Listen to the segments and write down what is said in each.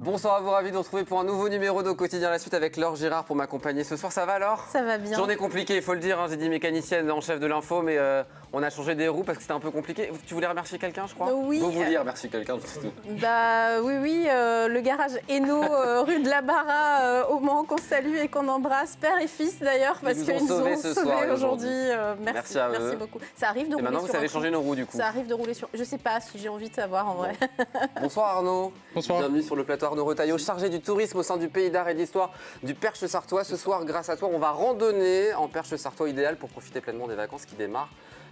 Bonsoir à vous, ravi de vous retrouver pour un nouveau numéro de Quotidien La Suite avec Laure Girard pour m'accompagner ce soir. Ça va Laure ? Ça va bien. Journée compliquée, il faut le dire, hein. J'ai dit mécanicienne en chef de l'info, mais on a changé des roues parce que c'était un peu compliqué. Tu voulais remercier quelqu'un, je crois ? Oui. Vous vouliez remercier quelqu'un, surtout. Oui, le garage Hainaut, rue de la Barra, au Mans, qu'on salue et qu'on embrasse, père et fils d'ailleurs, parce qu'ils nous ont sauvés aujourd'hui. Merci à eux. Merci beaucoup. Ça arrive de rouler sur. Et maintenant, vous savez changer nos roues du coup. Ça arrive de rouler sur. Je sais pas si j'ai envie de savoir en vrai. Bonsoir Arnaud. Bonsoir. Bienvenue sur le plateau Arnaud Retailleau, chargé du tourisme au sein du Pays d'Art et d'Histoire du Perche Sarthois. Ce soir, grâce à toi, on va randonner en Perche Sarthois, idéal pour profiter pleinement des vacances qui démarrent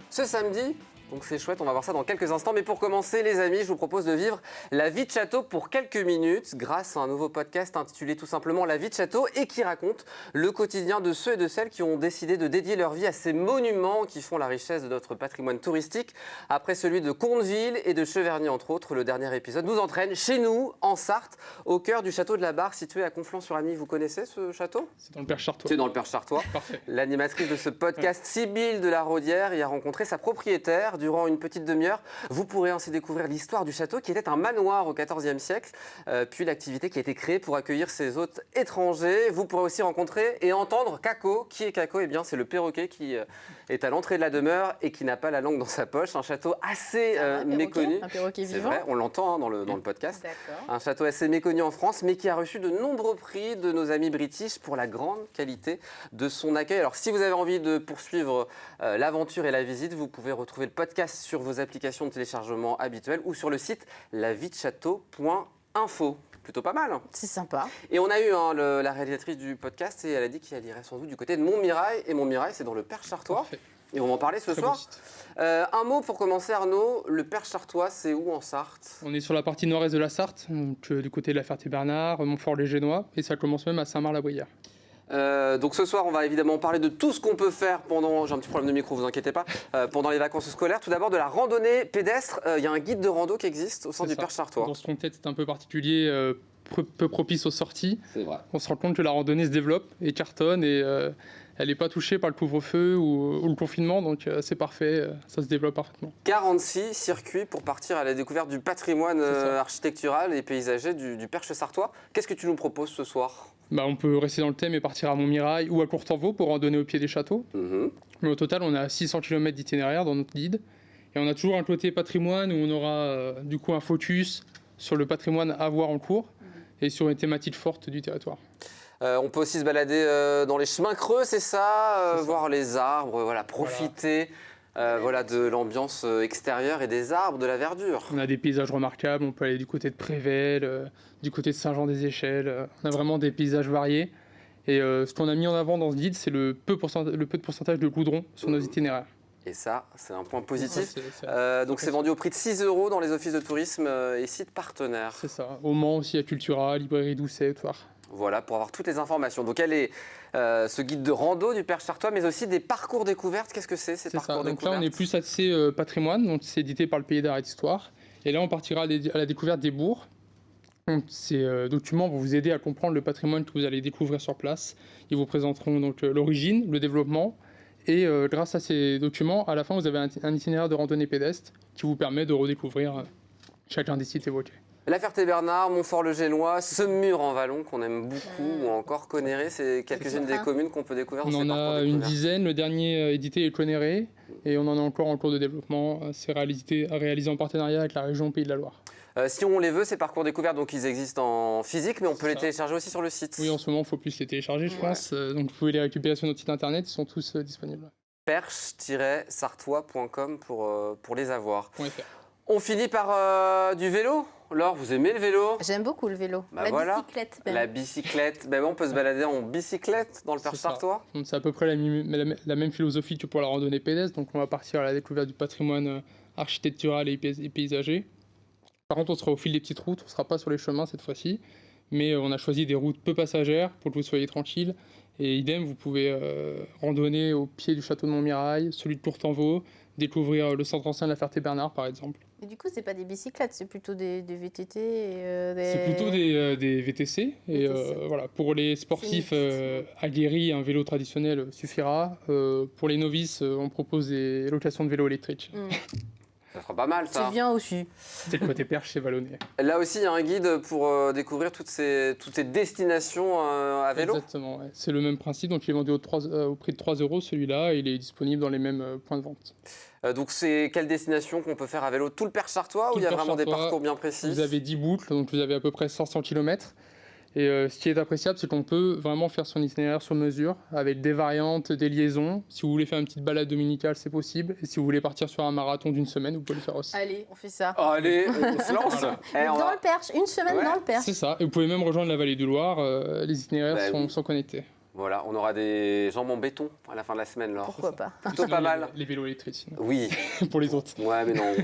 ce samedi. Donc c'est chouette, on va voir ça dans quelques instants. Mais pour commencer, les amis, je vous propose de vivre la vie de château pour quelques minutes grâce à un nouveau podcast intitulé tout simplement La vie de château et qui raconte le quotidien de ceux et de celles qui ont décidé de dédier leur vie à ces monuments qui font la richesse de notre patrimoine touristique. Après celui de Comteville et de Cheverny entre autres, le dernier épisode nous entraîne chez nous, en Sarthe, au cœur du château de la Barre situé à Conflans-sur-Agny. Vous connaissez ce château ? C'est dans le Perche Sarthois. C'est dans le Perche Sarthois. Parfait. L'animatrice de ce podcast, Sybille de la Rodière, y a rencontré sa propriétaire durant une petite demi-heure. Vous pourrez ainsi découvrir l'histoire du château qui était un manoir au XIVe siècle, puis l'activité qui a été créée pour accueillir ses hôtes étrangers. Vous pourrez aussi rencontrer et entendre Caco. Qui est Caco ? Eh bien, c'est le perroquet qui est à l'entrée de la demeure et qui n'a pas la langue dans sa poche. Un château assez méconnu. Un perroquet vivant. C'est vrai, on l'entend dans le podcast. D'accord. Un château assez méconnu en France, mais qui a reçu de nombreux prix de nos amis british pour la grande qualité de son accueil. Alors, si vous avez envie de poursuivre l'aventure et la visite, vous pouvez retrouver le podcast sur vos applications de téléchargement habituelles ou sur le site laviedechâteau.info. Plutôt pas mal. C'est sympa. Et on a eu la réalisatrice du podcast et elle a dit qu'elle irait sans doute du côté de Montmirail. Et Montmirail, c'est dans le Perche Sarthois. Parfait. Et on va en parler ce soir. Un mot pour commencer, Arnaud. Le Perche Sarthois, c'est où en Sarthe ? On est sur la partie nord-est de la Sarthe, donc, du côté de la Ferté-Bernard, Montfort-les-Génois, et ça commence même à Saint-Marc-la-Bruyère. Donc ce soir, on va évidemment parler de tout ce qu'on peut faire pendant, j'ai un petit problème de micro, vous inquiétez pas, pendant les vacances scolaires. Tout d'abord de la randonnée pédestre. Il y a un guide de rando qui existe au sein du Perche Sarthois. Dans ce contexte un peu particulier, peu propice aux sorties, c'est vrai. On se rend compte que la randonnée se développe et cartonne et elle n'est pas touchée par le couvre-feu ou le confinement, donc c'est parfait, ça se développe parfaitement. 46 circuits pour partir à la découverte du patrimoine architectural et paysager du Perche Sarthois. Qu'est-ce que tu nous proposes ce soir ? On peut rester dans le thème et partir à Montmirail ou à Courtanvaux pour randonner au pied des châteaux. Mais au total, on a 600 km d'itinéraire dans notre guide. Et on a toujours un côté patrimoine où on aura du coup un focus sur le patrimoine à voir en cours et sur une thématique forte du territoire. On peut aussi se balader dans les chemins creux, c'est ça, voir les arbres, profiter de l'ambiance extérieure et des arbres, de la verdure. On a des paysages remarquables, on peut aller du côté de Prével, du côté de Saint-Jean-des-Échelles. On a vraiment des paysages variés. Et ce qu'on a mis en avant dans ce guide, c'est le peu de pourcentage de goudron sur nos itinéraires. Et ça, c'est un point positif. Donc c'est vendu au prix de 6 € dans les offices de tourisme et sites partenaires. C'est ça. Au Mans aussi, à Cultura, Librairie Doucet, Toire. Voilà, pour avoir toutes les informations. Donc elle est ce guide de rando du Perche Sarthois, mais aussi des parcours découvertes. Qu'est-ce que c'est ces parcours découvertes ? Donc là, on est plus axé patrimoine, donc c'est édité par le Pays d'Art et d'Histoire. Et là, on partira à la découverte des bourgs. Donc, ces documents vont vous aider à comprendre le patrimoine que vous allez découvrir sur place. Ils vous présenteront donc l'origine, le développement. Et grâce à ces documents, à la fin, vous avez un itinéraire de randonnée pédestre qui vous permet de redécouvrir chacun des sites évoqués. La Ferté-Bernard, Montfort-le-Génois, Semur-en-Vallon qu'on aime beaucoup, ou encore Conneré, c'est quelques-unes des communes qu'on peut découvrir dans ces parcours découvertes. On en a une dizaine, le dernier édité est Conneré, et on en a encore en cours de développement. C'est réalisé en partenariat avec la région Pays de la Loire. Si on les veut, ces parcours découverts, donc ils existent en physique, mais on peut les télécharger aussi sur le site. Oui, en ce moment, il faut plus les télécharger, je pense. Donc vous pouvez les récupérer sur notre site internet, ils sont tous disponibles. Perche-sarthois.com pour les avoir. On finit par du vélo. Laure, vous aimez le vélo ? J'aime beaucoup le vélo. Bicyclette. Même. La bicyclette. On peut se balader en bicyclette dans le Perche Sarthois. C'est à peu près la même philosophie que pour la randonnée pédestre. Donc on va partir à la découverte du patrimoine architectural et paysager. Par contre, on sera au fil des petites routes. On ne sera pas sur les chemins cette fois-ci. Mais on a choisi des routes peu passagères pour que vous soyez tranquille. Et idem, vous pouvez randonner au pied du château de Montmirail, celui de Courtanvaux, découvrir le centre ancien de la Ferté-Bernard par exemple. Et du coup, c'est pas des bicyclettes, c'est plutôt des VTT C'est plutôt des VTC. Et pour les sportifs aguerris, un vélo traditionnel suffira. Pour les novices, on propose des locations de vélos électriques. Ça sera pas mal, ça. C'est bien aussi. C'était le côté perche chez Vallonnet. Là aussi, il y a un guide pour découvrir toutes ces destinations à vélo. Exactement, ouais. C'est le même principe. Donc, il est vendu au prix de 3 € celui-là. Et il est disponible dans les mêmes points de vente. Donc, c'est quelle destination qu'on peut faire à vélo? Tout le Perche sarthois ou il y a vraiment des parcours bien précis? Vous avez 10 boucles, donc vous avez à peu près 500 km. Et ce qui est appréciable, c'est qu'on peut vraiment faire son itinéraire sur mesure, avec des variantes, des liaisons. Si vous voulez faire une petite balade dominicale, c'est possible. Et si vous voulez partir sur un marathon d'une semaine, vous pouvez le faire aussi. Allez, on fait ça. Allez, on se lance. Dans le Perche, une semaine dans le Perche. C'est ça. Et vous pouvez même rejoindre la vallée du Loir. Les itinéraires sont connectés. Voilà, on aura des jambes en béton à la fin de la semaine. Là. Pourquoi pas? Plutôt pas mal. Les vélos électriques. Oui. Pour les autres. Ouais, mais non, on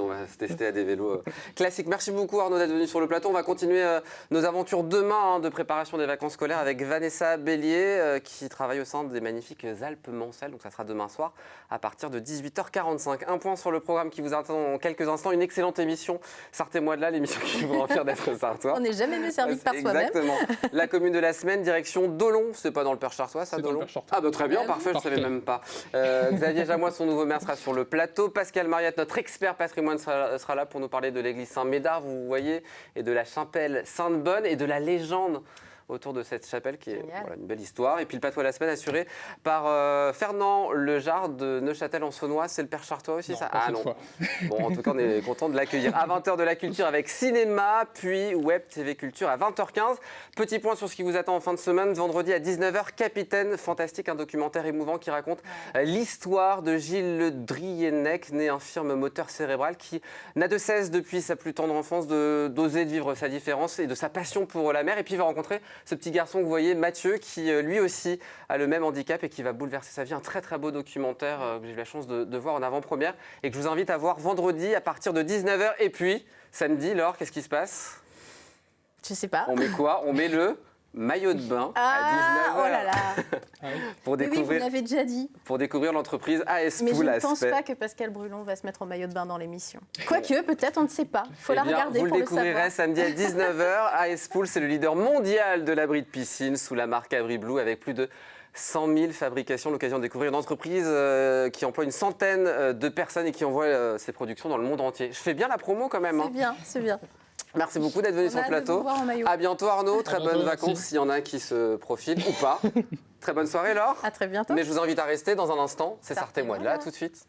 va se tester à des vélos classiques. Merci beaucoup Arnaud d'être venu sur le plateau. On va continuer nos aventures demain de préparation des vacances scolaires avec Vanessa Bélier qui travaille au sein des magnifiques Alpes Mancelles. Donc ça sera demain soir à partir de 18h45. Un point sur le programme qui vous attend en quelques instants. Une excellente émission. Sortez-moi de là, l'émission qui vous rend fier d'être sartois. On n'est jamais mieux servi que par soi-même. Exactement. La commune de la semaine, direction Dolon. C'est pas dans le Perche sarthois, ça, Dolon? Ah bah très bien, parfait, je ne savais même pas. Xavier Jamois, son nouveau maire, sera sur le plateau. Pascal Mariette, notre expert patrimoine, sera là pour nous parler de l'église Saint-Médard, vous voyez, et de la chapelle Sainte-Bonne et de la légende autour de cette chapelle qui est une belle histoire. Et puis le plateau à la semaine assuré par Fernand Lejard de Neuchâtel-en-Saônois. C'est le Perche sarthois aussi, non, ça? Ah non. Bon, en tout cas, on est content de l'accueillir. À 20h de la culture avec cinéma, puis Web TV Culture à 20h15. Petit point sur ce qui vous attend en fin de semaine. Vendredi à 19h, Capitaine Fantastique, un documentaire émouvant qui raconte l'histoire de Gilles Le Drienec, né infirme moteur cérébral, qui n'a de cesse depuis sa plus tendre enfance d'oser de vivre sa différence et de sa passion pour la mer. Et puis il va rencontrer ce petit garçon que vous voyez, Mathieu, qui lui aussi a le même handicap et qui va bouleverser sa vie. Un très très beau documentaire que j'ai eu la chance de voir en avant-première et que je vous invite à voir vendredi à partir de 19h. Et puis, samedi, Laure, qu'est-ce qui se passe? Je sais pas. On met quoi? On met le maillot de bain à 19h. Oh là là. Pour découvrir, oui, vous l'avez déjà dit. Pour découvrir l'entreprise AS Mais Pool. je ne pense pas que Pascal Brulon va se mettre en maillot de bain dans l'émission. Quoique, peut-être, on ne sait pas. Il faut la regarder pour le savoir. Vous le découvrirez samedi à 19h. AS Pool, c'est le leader mondial de l'abri de piscine sous la marque Abri Blue avec plus de 100 000 fabrications. L'occasion de découvrir une entreprise qui emploie une centaine de personnes et qui envoie ses productions dans le monde entier. Je fais bien la promo quand même. C'est bien, c'est bien. Merci beaucoup d'être venu sur le plateau. À bientôt Arnaud, très bonnes vacances s'il y en a qui se profilent ou pas. Très bonne soirée Laure. À très bientôt. Mais je vous invite à rester dans un instant. C'est Sortez-moi de là, tout de suite.